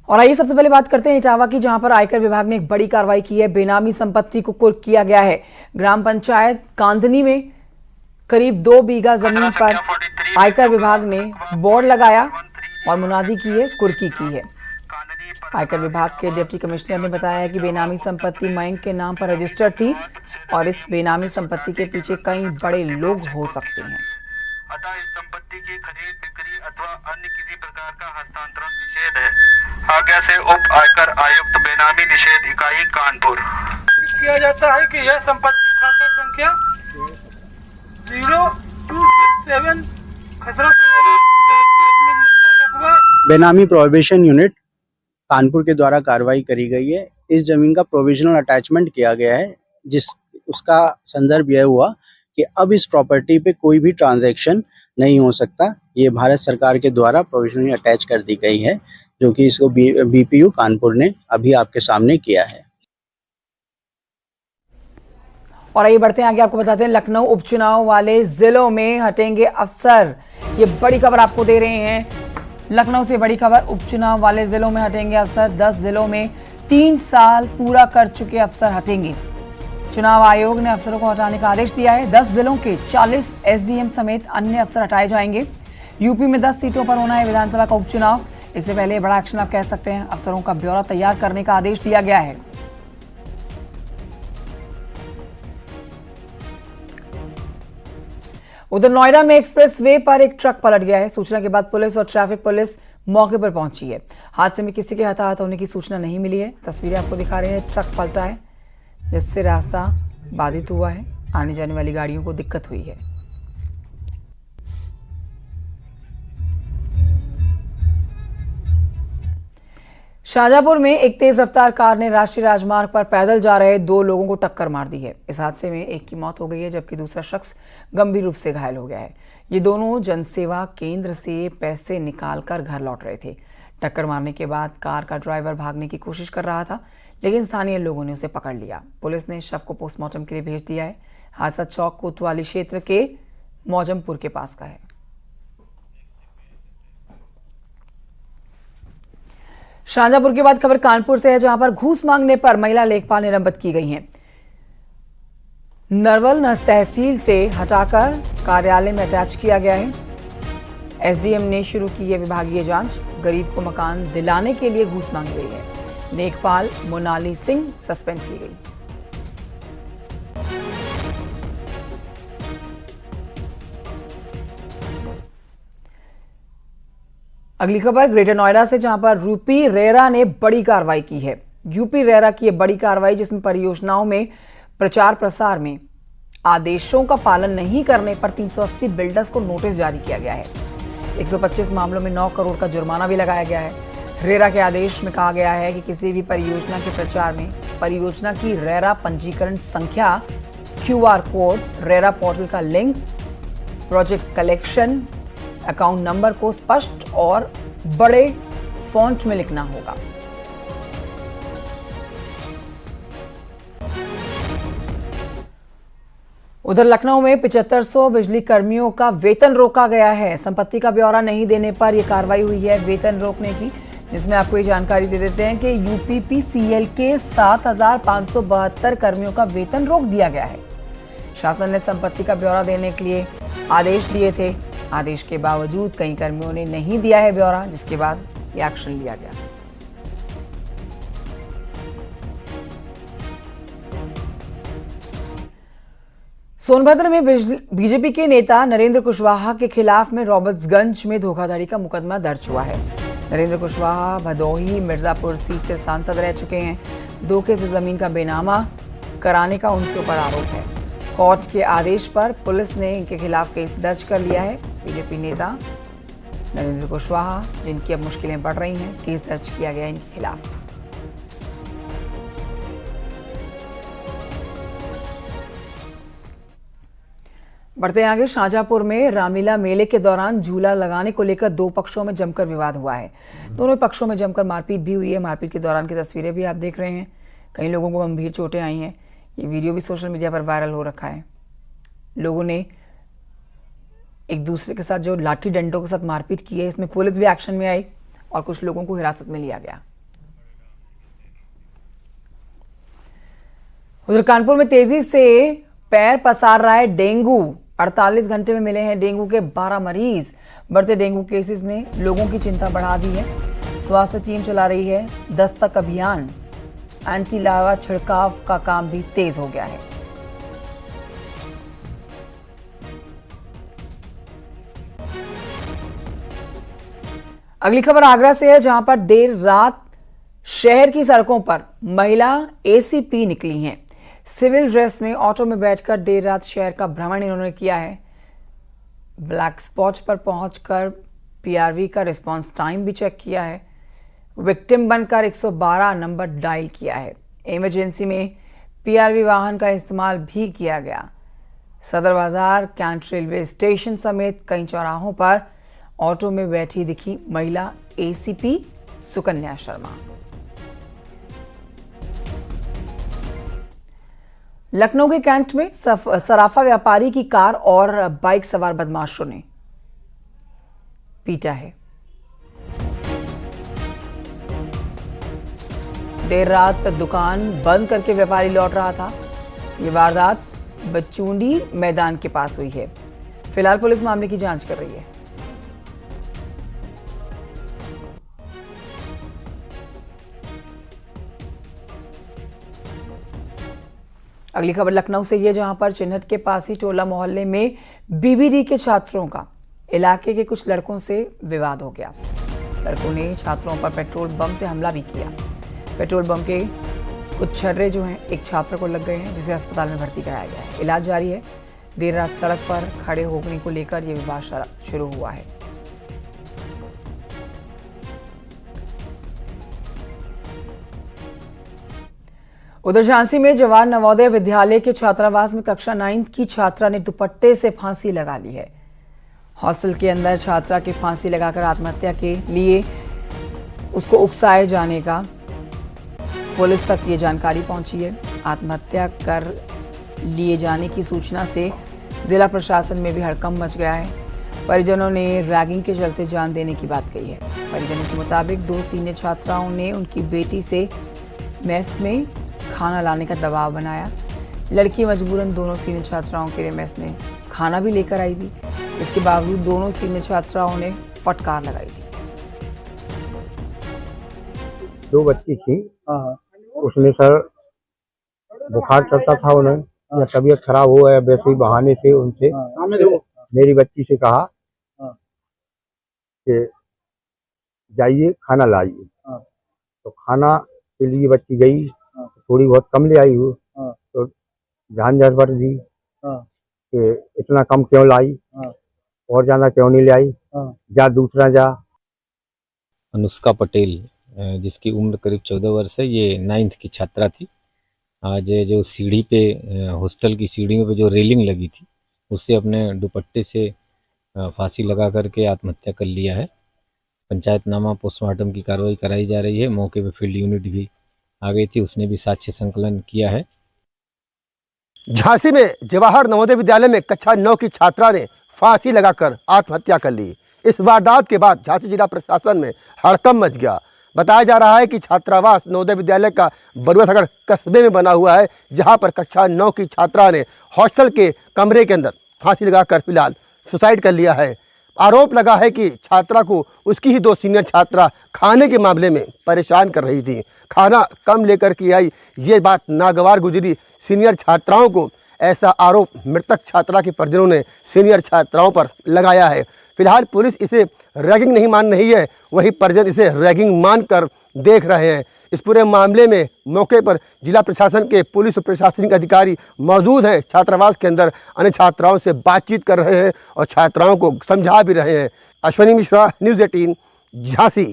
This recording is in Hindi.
और आइए सबसे पहले बात करते हैं इटावा की, जहां पर आयकर विभाग ने एक बड़ी कार्रवाई की है। बेनामी संपत्ति को कुर्क किया गया है। ग्राम पंचायत कांदनी में करीब 2 बीघा जमीन पर आयकर विभाग ने बोर्ड लगाया और मुनादी की है, कुर्की की है। आयकर विभाग के डिप्टी कमिश्नर ने बताया कि बेनामी संपत्ति मयंक के नाम पर रजिस्टर्ड थी और इस बेनामी संपत्ति के पीछे कई बड़े लोग हो सकते हैं। अतः इस संपत्ति की खरीद बिक्री अथवा अन्य किसी प्रकार का हस्तांतरण निषेध है। आज्ञा से उप आयकर आयुक्त बेनामी निषेध इकाई कानपुर। किया जाता है कि यह संपत्ति खाता संख्या 027 खसरा बेनामी प्रोहिबिशन यूनिट कानपुर के द्वारा कार्रवाई करी गई है। इस जमीन का प्रोविजनल अटैचमेंट किया गया है, जिस उसका संदर्भ यह हुआ कि अब इस प्रॉपर्टी पे कोई भी ट्रांजैक्शन नहीं हो सकता। ये भारत सरकार के द्वारा प्रोविजनली अटैच कर दी गई है, जो कि इसको बीपीयू कानपुर ने अभी आपके सामने किया है। और आइए बढ़ते हैं आगे, आपको बताते हैं लखनऊ उपचुनाव वाले जिलों में हटेंगे अफसर। ये बड़ी खबर आपको दे रहे हैं, लखनऊ से बड़ी खबर। उपचुनाव वाले जिलों में हटेंगे अफसर। 10 जिलों में 3 साल पूरा कर चुके अफसर हटेंगे। चुनाव आयोग ने अफसरों को हटाने का आदेश दिया है। 10 जिलों के 40 एसडीएम समेत अन्य अफसर हटाए जाएंगे। यूपी में 10 सीटों पर होना है विधानसभा का उपचुनाव। इससे पहले बड़ा एक्शन आप कह सकते हैं। अफसरों का ब्यौरा तैयार करने का आदेश दिया गया है। उधर नोएडा में एक्सप्रेस वे पर एक ट्रक पलट गया है। सूचना के बाद पुलिस और ट्रैफिक पुलिस मौके पर पहुंची है। हादसे में किसी के हताहत होने की सूचना नहीं मिली है। तस्वीरें आपको दिखा रहे हैं, ट्रक पलटा है जिससे रास्ता बाधित हुआ है। आने जाने वाली गाड़ियों को दिक्कत हुई है। शाहजहांपुर में एक तेज रफ्तार कार ने राष्ट्रीय राजमार्ग पर पैदल जा रहे 2 लोगों को टक्कर मार दी है। इस हादसे में एक की मौत हो गई है, जबकि दूसरा शख्स गंभीर रूप से घायल हो गया है। ये दोनों जनसेवा केंद्र से पैसे निकालकर घर लौट रहे थे। टक्कर मारने के बाद कार का ड्राइवर भागने की कोशिश कर रहा था, लेकिन स्थानीय लोगों ने उसे पकड़ लिया। पुलिस ने शव को पोस्टमार्टम के लिए भेज दिया है। हादसा चौक कोतवाली क्षेत्र के मौजमपुर के पास का है। शाहजहांपुर के बाद खबर कानपुर से है, जहां पर घूस मांगने पर महिला लेखपाल निलंबित की गई हैं। नरवल तहसील से हटाकर कार्यालय में अटैच किया गया है। एसडीएम ने शुरू की है विभागीय जांच। गरीब को मकान दिलाने के लिए घूस मांगी गई है। लेखपाल मोनाली सिंह सस्पेंड की गई। अगली खबर ग्रेटर नोएडा से, जहां पर यूपी रेरा ने बड़ी कार्रवाई की है। यूपी रेरा की बड़ी कार्रवाई, जिसमें परियोजनाओं में प्रचार प्रसार में आदेशों का पालन नहीं करने पर 380 बिल्डर्स को नोटिस जारी किया गया है। 125 मामलों में 9 करोड़ का जुर्माना भी लगाया गया है। रेरा के आदेश में कहा गया है कि किसी भी परियोजना के प्रचार में परियोजना की रेरा पंजीकरण संख्या, क्यूआर कोड, रेरा पोर्टल का link, project collection, account number को स्पष्ट और बड़े फॉन्ट में लिखना होगा। उधर लखनऊ में 7500 बिजली कर्मियों का वेतन रोका गया है। संपत्ति का ब्यौरा नहीं देने पर यह कार्रवाई हुई है वेतन रोकने की, जिसमें आपको ये जानकारी दे देते हैं कि यूपीपीसीएल के 7572 कर्मियों का वेतन रोक दिया गया है। शासन ने संपत्ति का ब्यौरा देने के लिए आदेश दिए थे। आदेश के बावजूद कई कर्मियों ने नहीं दिया है ब्यौरा, जिसके बाद ये एक्शन लिया गया। सोनभद्र में बीजेपी के नेता नरेंद्र कुशवाहा के खिलाफ में रॉबर्ट्सगंज में धोखाधड़ी का मुकदमा दर्ज हुआ है। नरेंद्र कुशवाहा भदोही मिर्जापुर सीट से सांसद रह चुके हैं। धोखे से जमीन का बेनामा कराने का उनके ऊपर आरोप है। कोर्ट के आदेश पर पुलिस ने इनके खिलाफ केस दर्ज कर लिया है। बीजेपी नेता नरेंद्र कुशवाहा, जिनकी अब मुश्किलें बढ़ रही हैं, केस दर्ज किया गया इनके खिलाफ। बढ़ते हैं आगे, शाहजहांपुर में रामलीला मेले के दौरान झूला लगाने को लेकर 2 पक्षों में जमकर विवाद हुआ है। दोनों पक्षों में जमकर मारपीट भी हुई है। मारपीट के दौरान की तस्वीरें भी आप देख रहे हैं। कई लोगों को गंभीर चोटें आई हैं। ये वीडियो भी सोशल मीडिया पर वायरल हो रखा है। लोगों ने एक दूसरे के साथ जो लाठी डंडों के साथ मारपीट की है, इसमें पुलिस भी एक्शन में आई और कुछ लोगों को हिरासत में लिया गया। उधर कानपुर में तेजी से पैर पसार रहा है डेंगू। 48 घंटे में मिले हैं डेंगू के 12 मरीज। बढ़ते डेंगू केसेस ने लोगों की चिंता बढ़ा दी है। स्वास्थ्य टीम चला रही है दस्तक अभियान। एंटी लार्वा छिड़काव का काम भी तेज हो गया है। अगली खबर आगरा से है, जहां पर देर रात शहर की सड़कों पर महिला एसीपी निकली हैं। सिविल ड्रेस में ऑटो में बैठकर देर रात शहर का भ्रमण इन्होंने किया है। ब्लैक स्पॉट पर पहुंचकर पीआरवी का रिस्पांस टाइम भी चेक किया है। विक्टिम बनकर 112 नंबर डायल किया है। इमरजेंसी में पीआरवी वाहन का इस्तेमाल भी किया गया। सदर बाजार, कैंट रेलवे स्टेशन समेत कई चौराहों पर ऑटो में बैठी दिखी महिला एसीपी सुकन्या शर्मा। लखनऊ के कैंट में सराफा व्यापारी की कार और बाइक सवार बदमाशों ने पीटा है। देर रात दुकान बंद करके व्यापारी लौट रहा था। ये वारदात बचूंडी मैदान के पास हुई है। फिलहाल पुलिस मामले की जांच कर रही है। अगली खबर लखनऊ से ये, जहां पर चिन्हट के पास ही टोला मोहल्ले में बीबीडी के छात्रों का इलाके के कुछ लड़कों से विवाद हो गया। लड़कों ने छात्रों पर पेट्रोल बम से हमला भी किया। पेट्रोल बम के कुछ छर्रे जो हैं एक छात्र को लग गए हैं, जिसे अस्पताल में भर्ती कराया गया है। इलाज जारी है। देर रात सड़क पर खड़े होने को लेकर यह विवाद शुरू हुआ है। उधर झांसी में जवाहर नवोदय विद्यालय के छात्रावास में कक्षा 9 की छात्रा ने दुपट्टे से फांसी लगा ली है। हॉस्टल के अंदर छात्रा की फांसी लगाकर आत्महत्या के लिए उसको उकसाए जाने का पुलिस तक ये जानकारी पहुंची है। आत्महत्या कर लिए जाने की सूचना से जिला प्रशासन में भी हड़कंप मच गया है। परिजनों ने रैगिंग के चलते जान देने की बात कही है। परिजनों के मुताबिक 2 सीनियर छात्राओं ने उनकी बेटी से मेस में खाना लाने का दबाव बनाया। लड़की मजबूरन दोनों सीनियर छात्राओं के लिए मेस में खाना भी लेकर आई थी। इसके बावजूद दोनों सीनियर छात्राओं ने फटकार लगाई थी। 2 बच्ची थी, उसमें सर बुखार चढ़ता था उन्हें, या तबीयत खराब हुआ है, वैसे ही बहाने थे उनसे मेरी बच्ची से कहा कि जाइए खाना लाइए। तो खाना के लिए बच्ची गई, थोड़ी बहुत कम ले आई हूँ। तो झांझट भर दी कि इतना कम क्यों लाई, और ज्यादा क्यों नहीं ले आई, जा दूसरा जा। अनुष्का पटेल, जिसकी उम्र करीब 14 वर्ष है, ये 9th की छात्रा थी। आज जो सीढ़ी पे हॉस्टल की सीढ़ियों पे जो रेलिंग लगी थी, उससे अपने दुपट्टे से फांसी लगा करके आत्महत्या कर लिया है। पंचायतनामा पोस्टमार्टम की कार्रवाई कराई जा रही है। मौके पे फील्ड यूनिट भी आ गई थी, उसने भी साक्ष्य संकलन किया है। झांसी में जवाहर नवोदय विद्यालय में कक्षा 9 की छात्रा ने फांसी लगाकर आत्महत्या कर ली। इस वारदात के बाद झांसी जिला प्रशासन में हड़कंप मच गया। बताया जा रहा है कि छात्रावास नवोदय विद्यालय का बरुआ सागर कस्बे में बना हुआ है, जहां पर कक्षा 9 की छात्रा ने हॉस्टल के कमरे के अंदर फांसी लगाकर फिलहाल सुसाइड कर लिया है। आरोप लगा है कि छात्रा को उसकी ही 2 सीनियर छात्रा खाने के मामले में परेशान कर रही थी। खाना कम लेकर के आई, ये बात नागवार गुजरी सीनियर छात्राओं को। ऐसा आरोप मृतक छात्रा के परिजनों ने सीनियर छात्राओं पर लगाया है। फिलहाल पुलिस इसे रैगिंग नहीं मान रही है, वहीं परिजन इसे रैगिंग मानकर देख रहे हैं। इस पूरे मामले में मौके पर जिला प्रशासन के पुलिस और प्रशासनिक अधिकारी मौजूद हैं। छात्रावास के अंदर अन्य छात्राओं से बातचीत कर रहे हैं और छात्राओं को समझा भी रहे हैं। अश्विनी मिश्रा, न्यूज़ 18, झांसी।